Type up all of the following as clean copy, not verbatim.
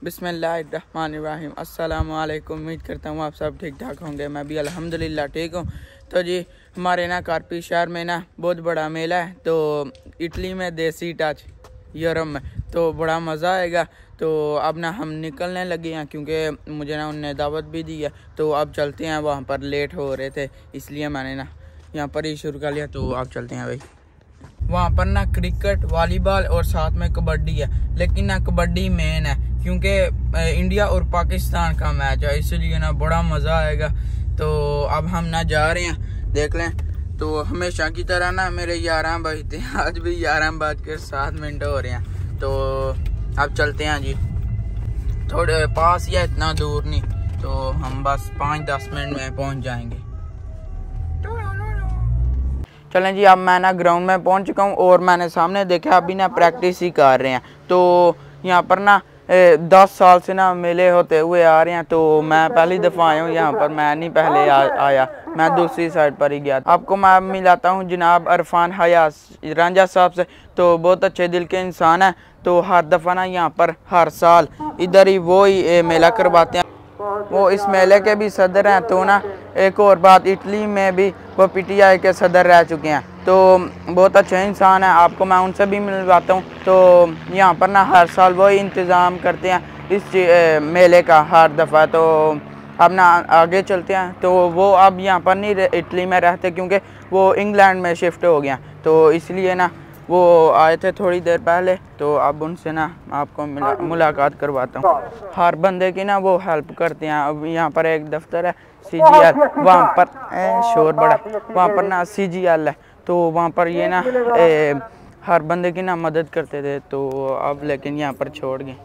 बिस्मिल्लाहिर्रहमानिर्रहीम अस्सलाम वालेकुम। उम्मीद करता हूँ आप सब ठीक ठाक होंगे। मैं भी अल्हम्दुलिल्लाह ठीक हूँ। तो जी हमारे ना कार्पी शहर में ना बहुत बड़ा मेला है, तो इटली में देसी टच यूरोप में, तो बड़ा मज़ा आएगा। तो अब ना हम निकलने लगे हैं क्योंकि मुझे ना उनने दावत भी दी है, तो अब चलते हैं। वहाँ पर लेट हो रहे थे इसलिए मैंने ना यहाँ पर ही शुरू कर लिया। तो अब चलते हैं भाई। वहाँ पर ना क्रिकेट, वॉलीबॉल और साथ में कबड्डी है, लेकिन ना कबड्डी मेन है क्योंकि इंडिया और पाकिस्तान का मैच है, इसलिए ना बड़ा मज़ा आएगा। तो अब हम ना जा रहे हैं, देख लें। तो हमेशा की तरह ना मेरे 11 बजते हैं, आज भी 11:07 हो रहे हैं। तो अब चलते हैं जी, थोड़े पास या इतना दूर नहीं, तो हम बस 5-10 मिनट में पहुँच जाएंगे। चलें जी, अब मैं ना ग्राउंड में पहुंच चुका हूं और मैंने सामने देखा अभी ना प्रैक्टिस ही कर रहे हैं। तो यहाँ पर ना 10 साल से ना मेले होते हुए आ रहे हैं, तो मैं पहली दफ़ा आया हूँ यहाँ पर। मैं नहीं पहले आया, मैं दूसरी साइड पर ही गया। आपको मैं मिलाता हूँ जनाब अरफान हयास रांझा साहब से, तो बहुत अच्छे दिल के इंसान है। तो हर दफ़ा ना यहाँ पर हर साल इधर ही वो ही मेला करवाते हैं। वो इस मेले के भी सदर हैं। तो ना एक और बात, इटली में भी वो PTI के सदर रह चुके हैं, तो बहुत अच्छे इंसान हैं। आपको मैं उनसे भी मिलवाता हूँ। तो यहाँ पर ना हर साल वही इंतज़ाम करते हैं इस मेले का हर दफ़ा। तो अब ना आगे चलते हैं। तो वो अब यहाँ पर नहीं इटली में रहते क्योंकि वो इंग्लैंड में शिफ्ट हो गया, तो इसलिए ना वो आए थे थोड़ी देर पहले। तो अब उनसे ना आपको मुलाकात करवाता हूँ। हर बंदे की ना वो हेल्प करते हैं। अब यहाँ पर एक दफ्तर है CGL, वहाँ पर शोर बड़ा, वहाँ पर ना CGL है, तो वहाँ पर ये ना हर बंदे की ना मदद करते थे। तो अब लेकिन यहाँ पर छोड़ गए।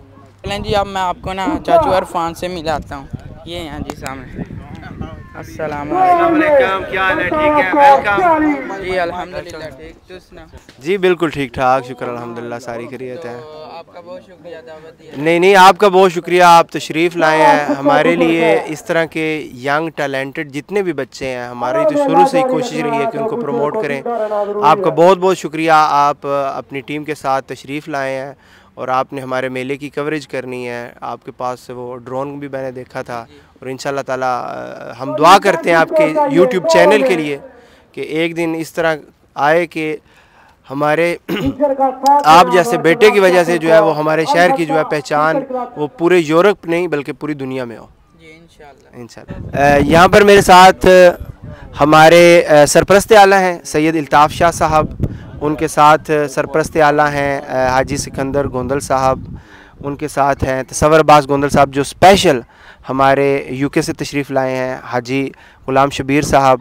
चलें जी, अब मैं आपको ना चाचू अरफान से मिलाता हूँ। ये हैं जी सामने। अस्सलाम वालेकुम, क्या हाल है? ठीक है, वेलकम जी। अल्हम्दुलिल्लाह ठीक, तो सुना जी बिल्कुल ठीक ठाक, शुक्र अल्हम्दुलिल्लाह, सारी खैरियत है। तो आपका बहुत शुक्रिया दावत दी। नहीं, आपका बहुत शुक्रिया, आप तशरीफ़ लाए हैं हमारे लिए। इस तरह के यंग टैलेंटेड जितने भी बच्चे हैं, हमारी तो शुरू से ही कोशिश रही है कि उनको प्रमोट करें। आपका बहुत बहुत शुक्रिया, आप अपनी टीम के साथ तशरीफ़ लाए हैं और आपने हमारे मेले की कवरेज करनी है। आपके पास वो ड्रोन भी मैंने देखा था, और इंशाल्लाह ताला हम दुआ करते हैं आपके YouTube चैनल के लिए कि एक दिन इस तरह आए कि हमारे आप जैसे बेटे की वजह से जो है वो हमारे शहर की जो है पहचान वो पूरे यूरोप नहीं बल्कि पूरी दुनिया में हो इंशाल्लाह। यहाँ पर मेरे साथ हमारे सरपरस्त आला हैं सैयद इल्ताफ़ शाह साहब, उनके साथ सरपरस्त आला हैं हाजी सिकंदर गोंदल साहब, उनके साथ हैं तसव्वुर अब्बास गोंदल साहब जो स्पेशल हमारे UK से तशरीफ़ लाए हैं, हाजी गुलाम शबीर साहब,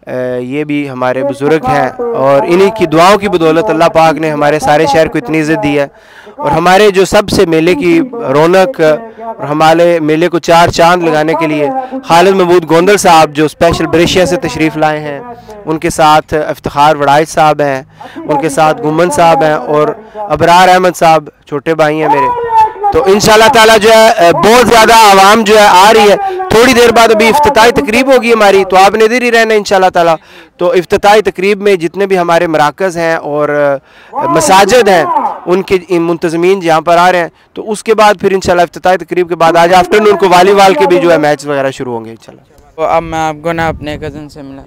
ये भी हमारे बुज़ुर्ग हैं। और इन्हीं की दुआओं की बदौलत अल्लाह पाक ने हमारे सारे शहर को इतनी इज़्ज़त दी है। और हमारे जो सबसे मेले की रौनक और हमारे मेले को चार चांद लगाने के लिए खालिद महमूद गोंदल साहब जो स्पेशल ब्रेशिया से तशरीफ़ लाए हैं, उनके साथ इफ्तिखार वड़ाइच साहब हैं, उनके साथ गुम्मन साहब हैं, और अबरार अहमद साहब छोटे भाई हैं मेरे। तो इंशाल्लाह ताला जो है बहुत ज़्यादा आवाम जो है आ रही है। थोड़ी देर बाद अभी इफ्तिताई तकरीब होगी हमारी, तो आपने इधर ही रहना इंशाल्लाह ताला। तो इफ्तिताई तकरीब में जितने भी हमारे मराकज़ हैं और मसाजिद हैं उनके मुंतज़मीन यहाँ पर आ रहे हैं। तो उसके बाद फिर इंशाल्लाह इफ्तिताई तकरीब के बाद आज आफ्टरनून को वॉलीबॉल के भी जो है मैच वगैरह शुरू होंगे इंशाल्लाह। तो अब मैं आपको ना अपने कज़न से मिला,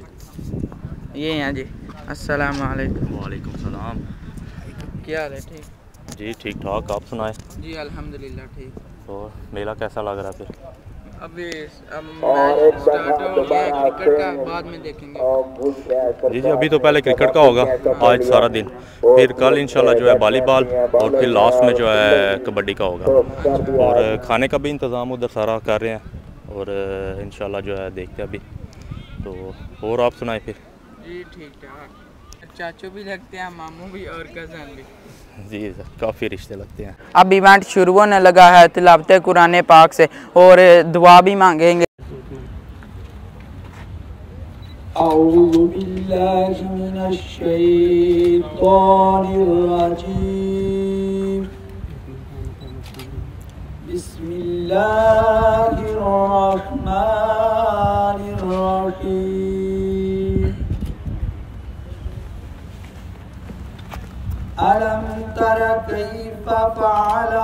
ये हैं जी। अस्सलाम वालेकुम। वालेकुम सलाम। क्या हाल है? ठीक जी ठीक ठाक, आप सुनाए? जी अल्हम्दुलिल्लाह ठीक। और मेला कैसा लग रहा है फिर? अभी मैच स्टार्ट हो गया, क्रिकेट का बाद में देखेंगे। जी अभी तो पहले क्रिकेट का होगा आज सारा दिन, फिर कल इंशाल्लाह जो है वॉलीबॉल, और फिर लास्ट में जो है कबड्डी का होगा। और खाने का भी इंतज़ाम उधर सारा कर रहे हैं, और इंशाल्लाह जो है देखते हैं अभी। तो और आप सुनाए फिर? जी ठीक ठाक, चाचू भी लगते हैं, मामू भी और कज़न भी। जी काफ़ी रिश्ते लगते हैं। अब इवेंट शुरू होने लगा है तिलावत कुरान पाक से, और दुआ भी मांगेंगे। औज़ु बिल्लाहि मिनश शैतानिर रजीम, बिस्मिल्लाहिर रहमानिर रहीम। अलम तर कैफ फ़अल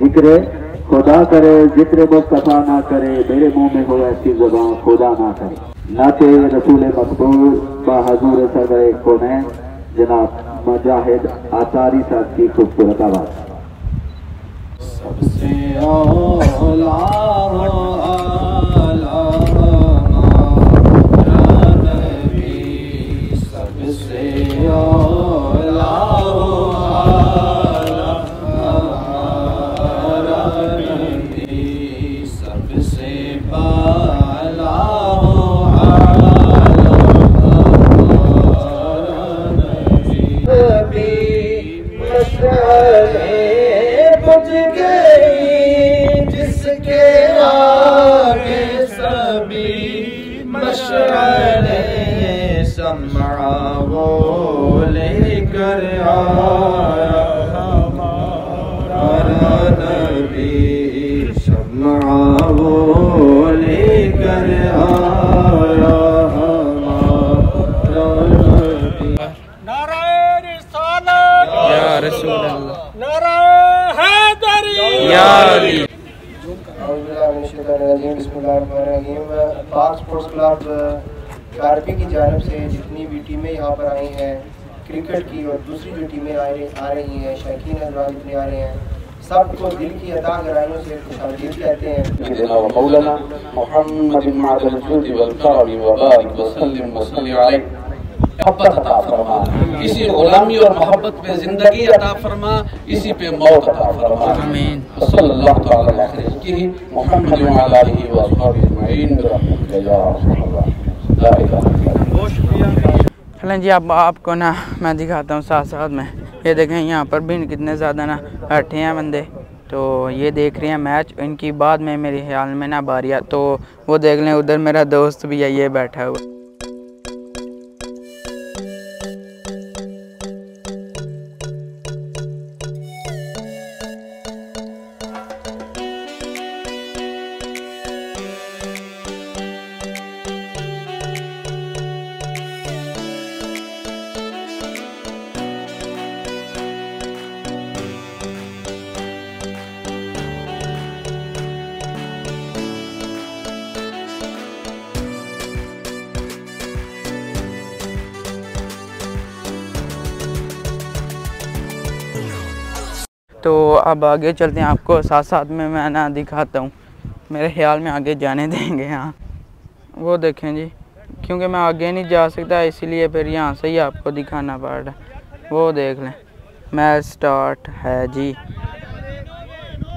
जिक्र खुदा करे जिक्र मुस्तफा ना करे मेरे मुंह में हो ऐसी ज़बान खुदा ना करे। नाते रसूल मकबूल बहादुर सरवरे कौनैन जनाब मुजाहिद आचारी साहब की खूबसूरत आवाज़। सबसे औला नबी सबसे औला जिसके आगे सभी मशअले समा वो लेकर आया हमारा नबी समा वो लेकर आया हमारा नबी। नारा रिसालत या रसूल अल्लाह नारा हैदरी या अली। पाक स्पोर्ट्स क्लब कारपी की जानब से जितनी भी टीमें यहाँ पर आई हैं क्रिकेट की और दूसरी जो टीमें आ रही हैं शौकीन हज़रात जितने आ रहे हैं सबको दिल की अता गहराइयों से खुशामदीद कहते हैं। मौलाना मोहम्मद बिन मादल जुदी वल करम व बारिक व सल्लिम व सल्ली अलैहि मोहब्बत अता फरमा, इसी गुलामी और मोहब्बत पे जिंदगी अता फरमा, इसी पे मौत अता फरमा। आमीन। सल्लल्लाहु तआला अलैहि मोहम्मद व अला आलिहि व अस्हाबिहि अजमईन बिरहमतिक या अरहमर राहिमीन। चलें जी, अब आपको ना मैं दिखाता हूँ साथ साथ में। ये देखें यहाँ पर भी कितने ज़्यादा ना बैठे हैं बंदे, तो ये देख रहे हैं मैच। इनकी बाद में मेरे ख्याल में ना बारिया, तो वो देख लें। उधर मेरा दोस्त भी है, ये बैठा हुआ। तो अब आगे चलते हैं, आपको साथ साथ में मैं ना दिखाता हूँ। मेरे ख्याल में आगे जाने देंगे। यहाँ वो देखें जी, क्योंकि मैं आगे नहीं जा सकता, इसीलिए फिर यहाँ से ही आपको दिखाना पड़ रहा है। वो देख लें, मैच स्टार्ट है जी।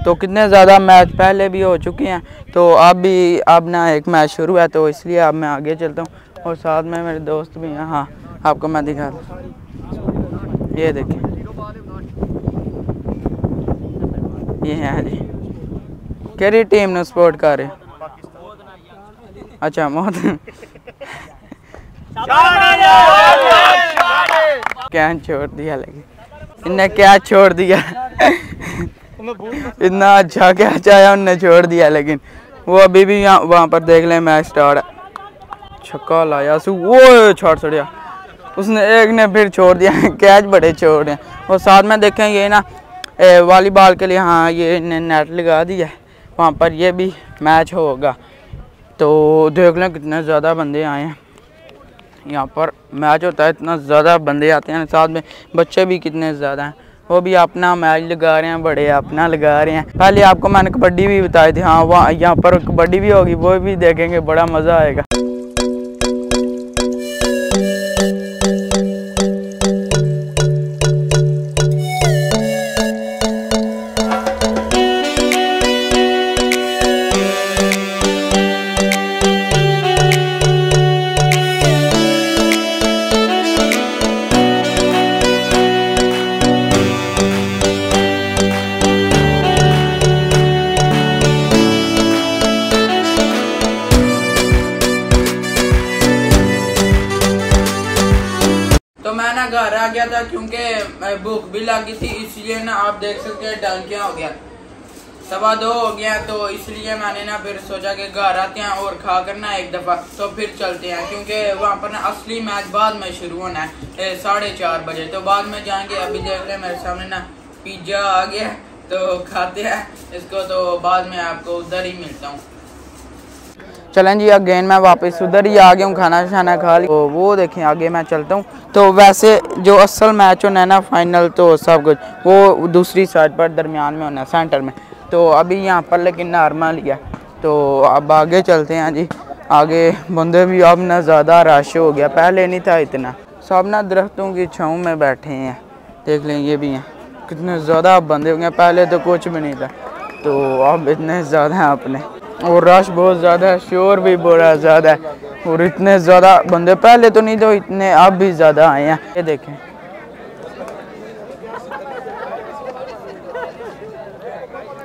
तो कितने ज़्यादा मैच पहले भी हो चुके हैं, तो अब ना एक मैच शुरू है, तो इसलिए अब मैं आगे चलता हूँ। और साथ में मेरे दोस्त भी हैं। हाँ, आपको मैं दिखाता हूँ। ये देखें, ये है जी। केरी टीम ने सपोर्ट कर रहे। अच्छा मौत क्या छोड़ दिया, लेकिन इनने क्या छोड़ दिया इतना अच्छा क्या चाहा उनने छोड़ दिया, लेकिन वो अभी भी यहाँ वहाँ पर देख लें मैच स्टार्ट। छक्का लाया वो छोड़ छोड़िया उसने, एक ने फिर छोड़ दिया। कैच बड़े छोड़ रहे हैं। और साथ में देखें ये ना वॉलीबॉल के लिए, हाँ ये नेट लगा दिया है वहाँ पर, ये भी मैच होगा। तो देख लें कितने ज़्यादा बंदे आए हैं यहाँ पर। मैच होता है, इतना ज़्यादा बंदे आते हैं, साथ में बच्चे भी कितने ज़्यादा हैं। वो भी अपना मैच लगा रहे हैं, बड़े अपना लगा रहे हैं। पहले आपको मैंने कबड्डी भी बताई थी। हाँ, वहाँ यहाँ पर कबड्डी भी होगी, वो भी देखेंगे, बड़ा मज़ा आएगा। ना घर आ गया था क्योंकि भूख भी लगी थी, इसलिए ना आप देख सकते हैं डंकियां हो गया 2:15 हो गया, तो इसलिए मैंने ना फिर सोचा कि घर आते हैं और खा कर ना एक दफ़ा तो फिर चलते हैं, क्योंकि वहाँ पर ना असली मैच बाद में शुरू होना है 4:30 बजे, तो बाद में जाएंगे। अभी देख लें मेरे सामने ना पिज्ज़ा आ गया, तो खाते हैं इसको, तो बाद में आपको उधर ही मिलता हूँ। चलें जी, अगेन मैं वापस उधर ही आ गया हूँ, खाना शाना खा लिया, तो वो देखें आगे मैं चलता हूँ। तो वैसे जो असल मैच होना है ना फाइनल, तो सब कुछ वो दूसरी साइड पर दरमियान में होना है, सेंटर में। तो अभी यहाँ पर लेकिन नॉर्मल ही है, तो अब आगे चलते हैं जी। आगे बंदे भी अब ना ज़्यादा रश हो गया, पहले नहीं था इतना। सब ना दरख्तों की छाँव में बैठे हैं, देख लें ये भी हैं, कितने ज़्यादा बंदे हो गए, पहले तो कुछ भी नहीं था, तो अब इतने ज़्यादा हैं अपने, और रश बहुत ज़्यादा है, शोर भी बड़ा ज़्यादा है, और इतने ज़्यादा बंदे पहले तो नहीं तो इतने अब भी ज़्यादा आए हैं। ये देखें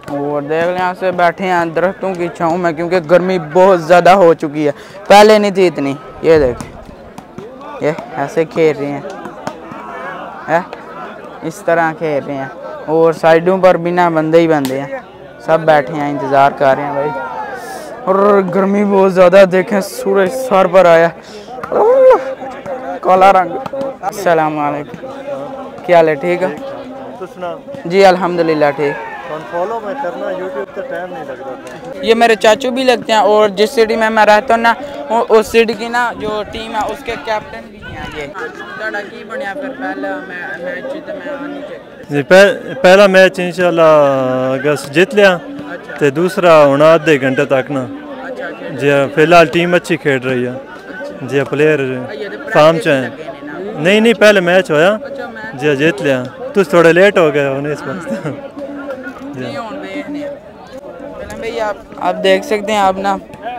और देख लें यहाँ से बैठे हैं दरख्तों की छाँव में, क्योंकि गर्मी बहुत ज़्यादा हो चुकी है, पहले नहीं थी इतनी। ये देखें ये ऐसे खेल रहे हैं, इस तरह खेल रहे हैं, और साइडों पर बिना बंदे ही बंदे हैं, सब बैठे हैं इंतज़ार कर रहे हैं भाई। और गर्मी बहुत ज़्यादा, देखें सूरज सर पर आया, काला रंग। अस्सलाम वालेकुम, क्या हाल है? ठीक है जी, अल्हम्दुलिल्लाह ठीक। फॉलो मैं करना यूट्यूब तो टाइम नहीं लग रहा। ये मेरे चाचू भी लगते हैं, और जिस सिटी में मैं रहता हूँ ना उस सिटी की ना जो टीम है उसके कैप्टन भी हैं। ये की बनया फिर पहला मैच तो मैं जी पहला मैच इंशाल्लाह अगस्त जीत लिया, तो दूसरा होना आधे घंटे तक ना जी। फिलहाल टीम अच्छी खेल रही है जी, प्लेयर फॉर्म च हैं। नहीं पहले मैच होया जी, जीत लिया, तुम थोड़े लेट हो गए होने इस वास्ते। भाई आप देख सकते हैं, अब ना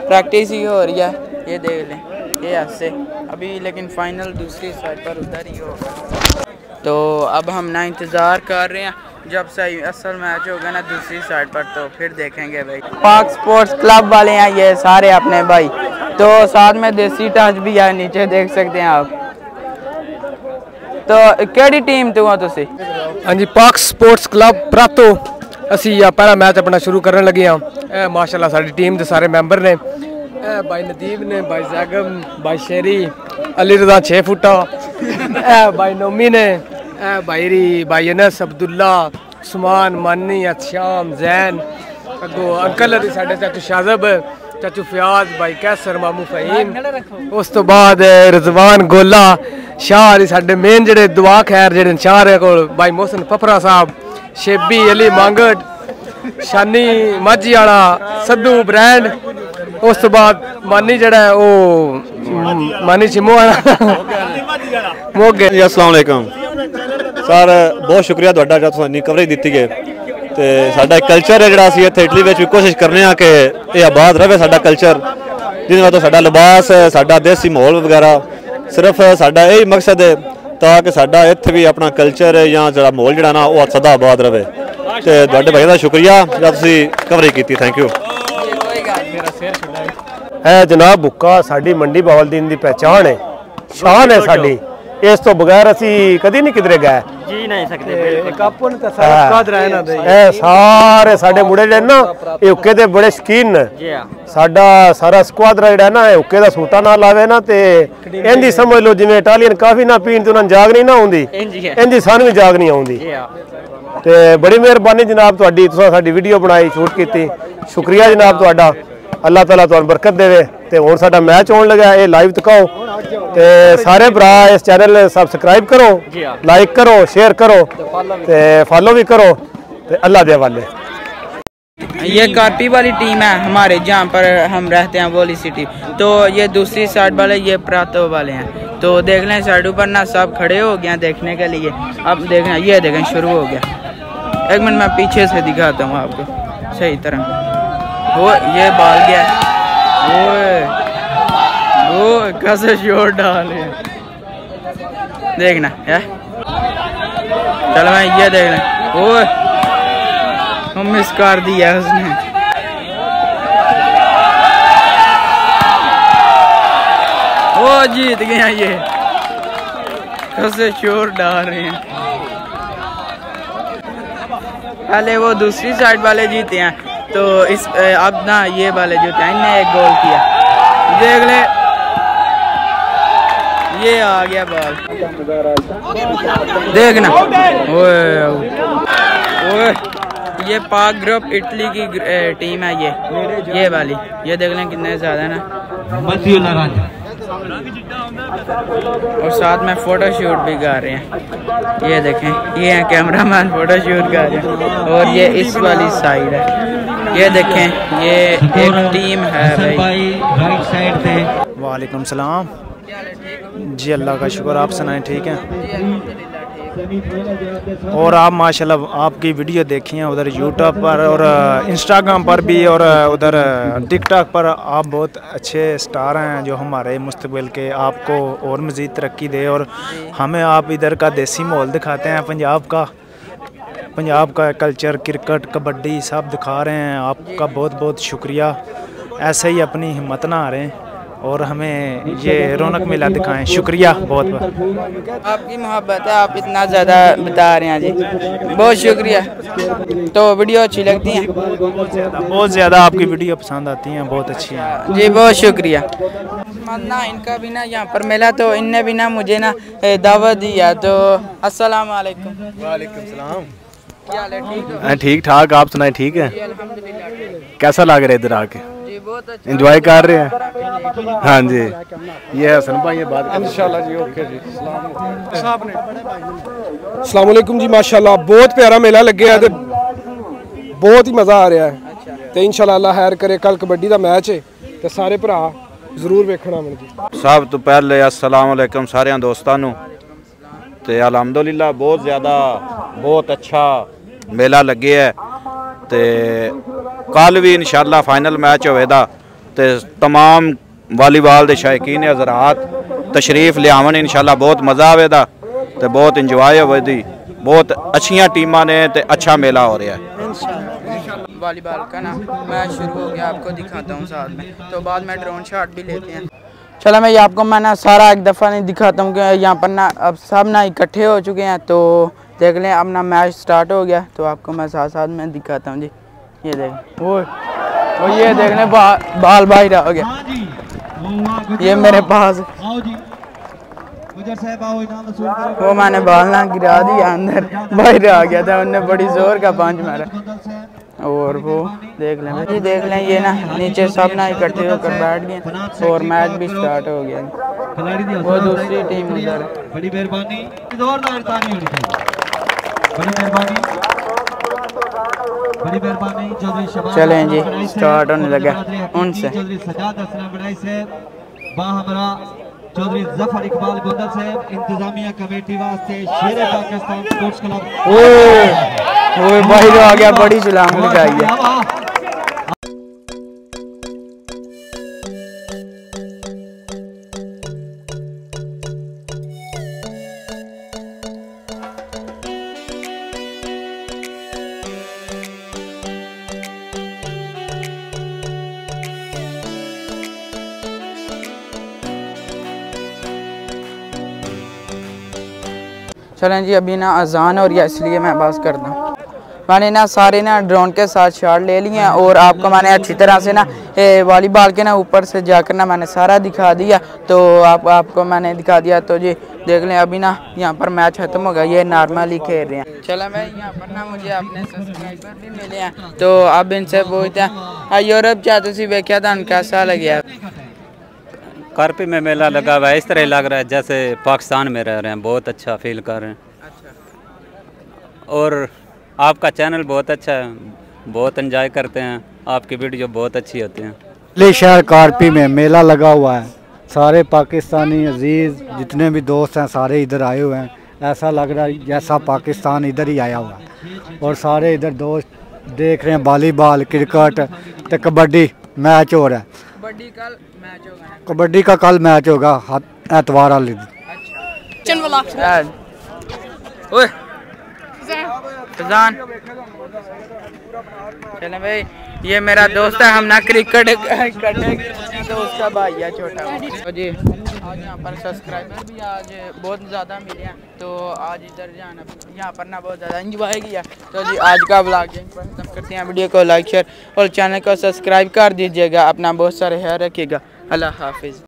प्रैक्टिस ही हो रही है, ये देख लें ये ऐसे अभी, लेकिन फाइनल दूसरी साइड पर उधर ही होगा। तो अब हम ना इंतज़ार कर रहे हैं जब सही असल मैच होगा ना दूसरी साइड पर, तो फिर देखेंगे भाई। पाक स्पोर्ट्स क्लब वाले हैं ये सारे अपने भाई, तो साथ में देसी टच भी है, नीचे देख सकते हैं आप। तो केड़ी टीम तो तुसी? हाँ जी, पाक स्पोर्ट्स क्लब प्रातो। असी पहला मैच अपना शुरू करने लगे हाँ। माशाल्लाह साड़ी टीम के सारे मैंबर ने, भाई नदीब ने, भाई जैगम, भाई शेरी, अली रजा 6 फुटा, भाई नोमी ने, भाई अनस, अब्दुल्ला, उस्मान, मानी, अशाम, जैन, अगो अंकल साढ़े चाचू शाजब, चाचू फयाज, भाई कैसर, मामू फहीम, उस तो बाद रिजवान गोला शाह, साढ़े मेन जेडे दुआ खैर जेडे शाह है कोल, भाई मोहसन फफरा साहब, शेबी अली मांगट, शानी माझी वाला, सद्दू ब्रांड, उस तो बाद मानी जड़ा है वो मानी चिमो मोगे। अस्सलाम वालेकुम सर, बहुत शुक्रिया तुहाडा जो तुसां कवरेज दी गई, तो साडा कल्चर है जिहड़ा असीं इत्थे इटली विच भी कोशिश करने आ कि ये आबाद रहे साडा कल्चर, जिहदे तो साडा लिबास, साडा देसी माहौल वगैरह, सिर्फ साडा यही मकसद है ताकि साडा इत्थे भी अपना कल्चर या जिहड़ा माहौल जिहड़ा ना वो सदा आबाद रहे। तो तुहाडे भाई दा शुक्रिया जो तुसीं कवरेज कीती, थैंक यू। है जनाब बुक्का साडी मंडी बावलदीन दी पहचान है, शान है साडी, इस तो बगैर असी कदी नहीं किधरे गए जी नहीं सकते। सारे साडे मुंडे जिहड़े ना ये हुक्के दे बड़े शकीन ने, साडा सारा स्क्वाडरा जिहड़ा ना हुक्के दा सूटा ना लावे ना ते इंदी समझ लो जिवें इटालियन काफी ना पीण ते उन्हां जाग नहीं ना आउंदी, इंदी सानू भी जाग नहीं आउंदी। ते बड़ी मेहरबानी जनाब तुहाडी, तुसां साडी वीडियो बनाई, शूट कीती, शुक्रिया जनाब तुहाडा, अल्लाह ताला तुहानू बरकत देवे। ते हुण साडा मैच होण लगा, ये लाइव दिखाओ, ते सारे भरा इस चैनल सब्सक्राइब करो, लाइक करो, शेयर करो, ते फॉलो भी करो, ते अल्लाह दे हवाले। ये कार्पी वाली टीम है हमारे, जहाँ पर हम रहते हैं वोली सिटी, तो ये दूसरी साइड वाले ये प्रातो वाले हैं। तो देख लें साइडों पर ना सब खड़े हो गए देखने के लिए। अब देखें, ये देखें शुरू हो गया। एक मिनट मैं पीछे से दिखाता हूँ आपको सही तरह। वो ये बाल गया, वो कैसे शोर डाले, देखना है। चलो मैं ये देख लें, वो मिस कर दिया उसने। वो जीत गया ये, हाथों से शोर डाल रहे हैं। पहले वो दूसरी साइड वाले जीते हैं, तो इस अब ना ये वाले जीते हैं। इनने एक गोल किया, देख ले, ये आ गया बॉल, देखना। ओए ये पाक ग्रुप इटली की टीम है, ये वाली, ये देख लें कितने ज़्यादा है ना। और साथ में फ़ोटो शूट भी कर रहे हैं, ये देखें, ये हैं कैमरामैन फ़ोटो शूट कर रहे हैं। और ये इस वाली साइड है, ये देखें, ये एक टीम है भाई। राइट साइड पे। वालेकुम सलाम जी, अल्लाह का शुक्र, आप सुनाएं ठीक हैं? और आप माशाल्लाह आपकी वीडियो देखी हैं उधर यूट्यूब पर और इंस्टाग्राम पर भी, और उधर टिकटॉक पर। आप बहुत अच्छे स्टार हैं जो हमारे मुस्तकबिल के, आपको और मज़ीद तरक्की दे। और हमें आप इधर का देसी माहौल दिखाते हैं, पंजाब का कल्चर, क्रिकेट, कबड्डी सब दिखा रहे हैं। आपका बहुत बहुत शुक्रिया, ऐसे ही अपनी हिम्मत ना हारें और हमें ये रौनक मेला दिखाएं। शुक्रिया बहुत बहुत। आपकी मोहब्बत है, आप इतना ज़्यादा बता रहे हैं जी, बहुत शुक्रिया। तो वीडियो अच्छी लगती हैं? बहुत ज़्यादा आपकी वीडियो पसंद आती हैं, बहुत अच्छी हैं जी, बहुत शुक्रिया। ना इनका भी ना यहाँ पर मिला, तो इनने भी ना मुझे ना दावत दिया। तो अस्सलाम वालेकुम। वालेकुम सलाम। क्या हाल है? ठीक है? ठीक ठाक, आप सुनाए ठीक है? कैसा लग रहा है इधर आके? बहुत अच्छा, एंजॉय कर रहे हैं? हाँ जी, ये हसन भाई ये बात इंशाल्लाह जी। ओके जी, अस्सलाम वालेकुम जी। माशाल्लाह बहुत प्यारा मेला लगे है, बहुत ही मज़ा आ रहा है। तो इंशाल्लाह अल्लाह खैर करे, कल कबड्डी का मैच है, तो सारे भरा जरूर वेखना। सब तो पहले अस्सलाम वालेकुम सारे दोस्तों नूं। ते अलहमदुलिल्लाह बहुत ज़्यादा बहुत अच्छा मेला लगे है। ते कल भी इंशाल्लाह फाइनल मैच होएगा, ते तमाम वालीबाल के शौकीन हज़रात तशरीफ लियावन, इंशाल्लाह बहुत मज़ा आवेगा, ते बहुत इंजॉय होवेगी। बहुत अच्छियां टीमां ने, ते अच्छा मेला हो रहा है। वॉलीबॉल का ना मैच शुरू हो गया, आपको दिखाता हूँ साथ में, तो बाद में ड्रोन शॉट भी लेते हैं। चलो मैं ये आपको मैं ना सारा एक दफ़ा नहीं दिखाता हूँ कि यहाँ पर ना अब सब ना इकट्ठे हो चुके हैं। तो देख लें, अब ना मैच स्टार्ट हो गया, तो आपको मैं साथ साथ में दिखाता हूँ जी। ये देख, वो ये देख लें, बाल बाहर आ गया, ये मेरे पास, वो मैंने बाल ना गिरा दिया, अंदर बाहर आ गया था, उन्होंने बड़ी जोर का पंच मारा। और वो देख लें, ये देख लें, ये ना नीचे सब ना इकट्ठे होकर बैठ गए और मैच भी स्टार्ट हो गया। वो दूसरी टीम उधर। बड़ी मेहरबानी, जोरदार ताली होनी चाहिए। बड़ी मेहरबानी, बड़ी मेहरबानी। चौधरी शबाब चलें जी, स्टार्ट होने लगा उनसे। चौधरी सजाद असलम बनाई से बाहमरा, चौधरी जफर इकबाल गोंदल साहब, इंतजामिया कमेटी वास्ते शेर पाकिस्तान स्पोर्ट्स क्लब। ओए बाहर आ गया, बड़ी सलाम लगाई है। चलें जी, अभी ना अजान हो रही है, इसलिए मैं बात करता हूँ। मैंने ना सारे ना ड्रोन के साथ शॉट ले लिए हैं और आपको मैंने अच्छी तरह से ना वॉलीबॉल के ना ऊपर से जाकर ना मैंने सारा दिखा दिया। तो आपको मैंने दिखा दिया। तो जी देख लें, अभी ना यहाँ पर मैच खत्म हो गया, ये नॉर्मली खेल रहे हैं। चलो मैं यहाँ पर ना मुझे अपने सब्सक्राइबर भी मिले हैं, तो अब इनसे पूछते हैं, यूरोप जा तुसी वेख्या था, कैसा लगे? कार्पी में मेला लगा हुआ है, इस तरह लग रहा है जैसे पाकिस्तान में रह रहे हैं, बहुत अच्छा फील कर रहे हैं। और आपका चैनल बहुत अच्छा है, बहुत एंजॉय करते हैं, आपकी वीडियो बहुत अच्छी होती हैं। ले शहर कार्पी में मेला लगा हुआ है, सारे पाकिस्तानी अजीज़ जितने भी दोस्त हैं सारे इधर आए हुए हैं। ऐसा लग रहा है जैसा पाकिस्तान इधर ही आया हुआ है। और सारे इधर दोस्त देख रहे हैं वॉलीबॉल, क्रिकेट तो कबड्डी मैच हो रहा है। कबड्डी का कल मैच होगा एतवार वाले दिन। चले भाई, ये मेरा दोस्त है, हम ना क्रिकेट करने तो उसका भाई है छोटा जी। आज यहाँ पर सब्सक्राइबर भी आज बहुत ज़्यादा मिले हैं, तो आज इधर जाना यहाँ पर ना बहुत ज़्यादा इंजॉय किया। तो जी आज का ब्लॉग यहीं पर खत्म करते हैं। वीडियो को लाइक शेयर और चैनल को सब्सक्राइब कर दीजिएगा। अपना बहुत सारे ख्याल रखिएगा। अल्लाह हाफिज़।